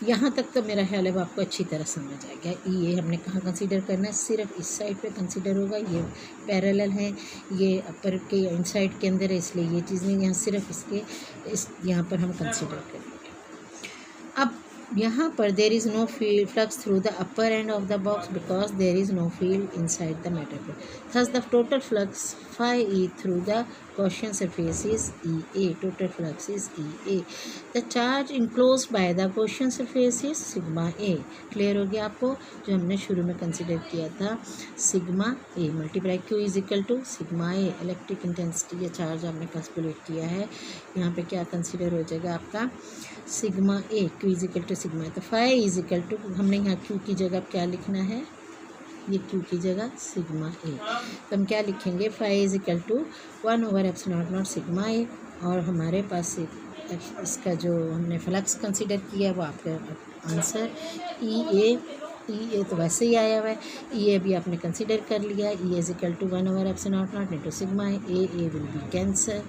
यहाँ तक तो मेरा ख्याल है वो आपको अच्छी तरह समझ आ गया। ये हमने कहाँ कंसीडर करना है, सिर्फ इस साइड पे कंसीडर होगा। ये पैरेलल है, ये अपर के इनसाइड के अंदर है, इसलिए ये चीज़ नहीं, यहाँ सिर्फ इस यहाँ पर हम कंसीडर करेंगे। अब यहाँ पर there is know field flux through the upper end of the box because there is know field inside the matter plate. Thus the total flux phi e through the Gaussian surface is EA. Total flux is EA. The charge enclosed by the Gaussian surface is sigma A. Clear हो गया आपको? जो हमने शुरू में consider किया था sigma A multiply Q is equal to sigma A। Electric intensity या चार्ज आपने कैलकुलेट किया है, यहाँ पे क्या कंसिडर हो जाएगा आपका sigma A। Q is equal to sigma A। तो phi इज इक्वल टू, हमने यहाँ Q की जगह क्या लिखना है, ये Q की जगह सिग्मा A। तो हम क्या लिखेंगे, फाई इज इक्वल टू 1/एप्सिलॉन नॉट सिग्मा A। और हमारे पास इसका जो हमने फ्लक्स कंसीडर किया वो आपका आंसर ई ए तो वैसे ही आया हुआ है। ई अभी आपने कंसीडर कर लिया। ई इज इक्वल टू 1/एप्सिलॉन naught into sigma A will be cancel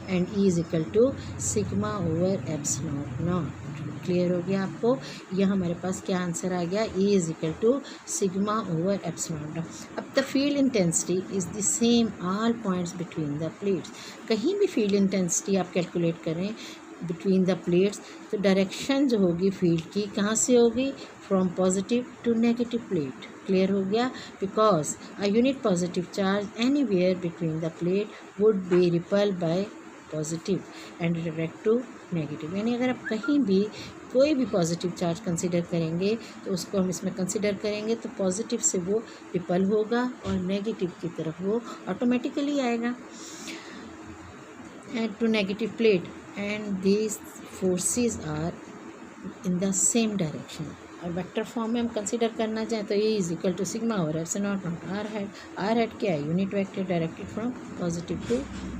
and E is equal to sigma over epsilon naught. Clear हो गया आपको? यह हमारे पास क्या आंसर आ गया, E is equal to sigma over epsilon naught. अब the field intensity is the same all points between the plates. कहीं भी फील्ड इंटेंसिटी आप कैलकुलेट करें बिटवीन द प्लेट्स, तो डायरेक्शन जो होगी फील्ड की कहाँ से होगी, from positive to negative plate. Clear हो गया? Because a unit positive charge anywhere between the plate would be repel by positive and direct to negative. यानी अगर आप कहीं भी कोई भी पॉजिटिव चार्ज कंसीडर करेंगे तो उसको हम इसमें कंसीडर करेंगे तो पॉजिटिव से वो रिपल होगा और नेगेटिव की तरफ वो ऑटोमेटिकली आएगा and to negative plate and these forces are in the same direction. और वेक्टर फॉर्म में हम कंसीडर करना चाहें तो ये is equal to sigma over epsilon naught R hat. R hat क्या है, unit vector directed from positive to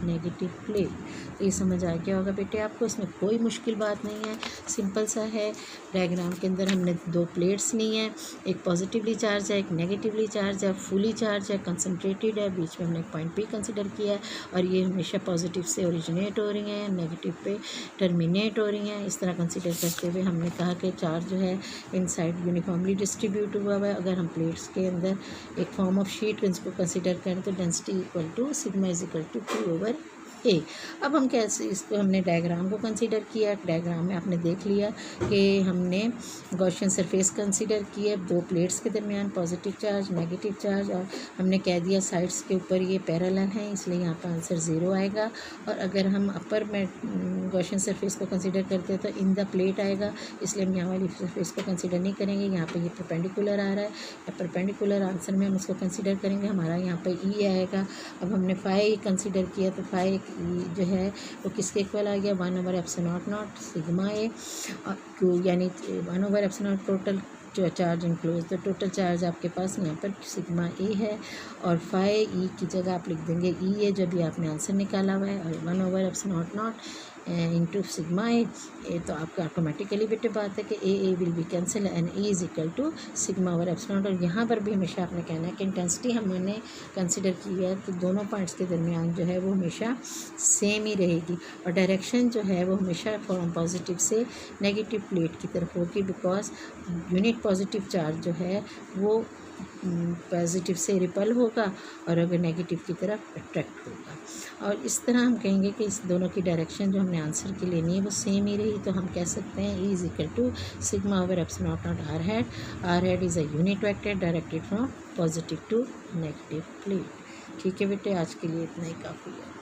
negative plate. तो ये समझ आ गया होगा बेटे आपको, इसमें कोई मुश्किल बात नहीं है, सिंपल सा है। डायग्राम के अंदर हमने दो प्लेट्स ली हैं, एक पॉजिटिवली चार्ज है, एक नेगेटिवली चार्ज है, फुली चार्ज है, कंसनट्रेटेड है, बीच में हमने एक पॉइंट पी कंसिडर किया है और ये हमेशा पॉजिटिव से ओरिजिनेट हो रही हैं, नेगेटिव पे टर्मिनेट हो रही हैं। इस तरह कंसिडर करते हुए हमने कहा कि चार्ज जो है इन साइड यूनिफॉर्मली डिस्ट्रीब्यूट हुआ है। अगर हम प्लेट्स के अंदर एक फॉर्म ऑफ शीट इसको कंसिडर करें तो density equal to sigma is equal to Q over A. अब हम कैसे इसको हमने डायग्राम को कंसीडर किया। डायग्राम में आपने देख लिया कि हमने गॉसियन सरफेस कंसीडर किए, दो प्लेट्स के दरमियान पॉजिटिव चार्ज नेगेटिव चार्ज, और हमने कह दिया साइड्स के ऊपर ये पैरेलल हैं इसलिए यहाँ पर आंसर 0 आएगा। और अगर हम अपर में गॉसियन सरफेस को कंसीडर करते हैं तो इन द प्लेट आएगा, इसलिए हम यहाँ वाली सरफेस को कंसीडर नहीं करेंगे। यहाँ पर ये परपेंडिकुलर आ रहा है, या परपेंडिकुलर आंसर में हम उसको कंसीडर करेंगे, हमारा यहाँ पर ई आएगा। अब हमने फाई कंसीडर किया तो फाई जो है वो किसके इक्वल आ गया, 1/एप्सिलॉन सिग्मा ए Q, यानी 1/एप्सिलॉन टोटल जो चार्ज इंक्लोज, तो टोटल चार्ज आपके पास यहाँ पर सिग्मा ए है और फाई ई की जगह आप लिख देंगे ई ए जो भी आपने आंसर निकाला हुआ है, और 1/एप्सिलॉन इंटू सिग्मा ए। तो आपका ऑटोमेटिकली बेटे बात है कि A will be cancel and E is equal to sigma over epsilon. और यहाँ पर भी हमेशा आपने कहना है कि इंटेंसिटी हमने कंसिडर की है तो दोनों पॉइंट्स के दरमियान जो है वो हमेशा सेम ही रहेगी, और डायरेक्शन जो है वो हमेशा फ्रॉम पॉजिटिव से नेगेटिव प्लेट की तरफ होगी, बिकॉज यूनिट पॉजिटिव चार्ज जो है वो पॉजिटिव से रिपल होगा और अगर नेगेटिव की तरफ अट्रैक्ट होगा। और इस तरह हम कहेंगे कि इस दोनों की डायरेक्शन जो हमने आंसर की लेनी है वो सेम ही रही, तो हम कह सकते हैं E is equal to sigma over epsilon naught R hat. R hat is a unit vector directed from positive to negative plate. ठीक है बेटे, आज के लिए इतना ही काफ़ी है।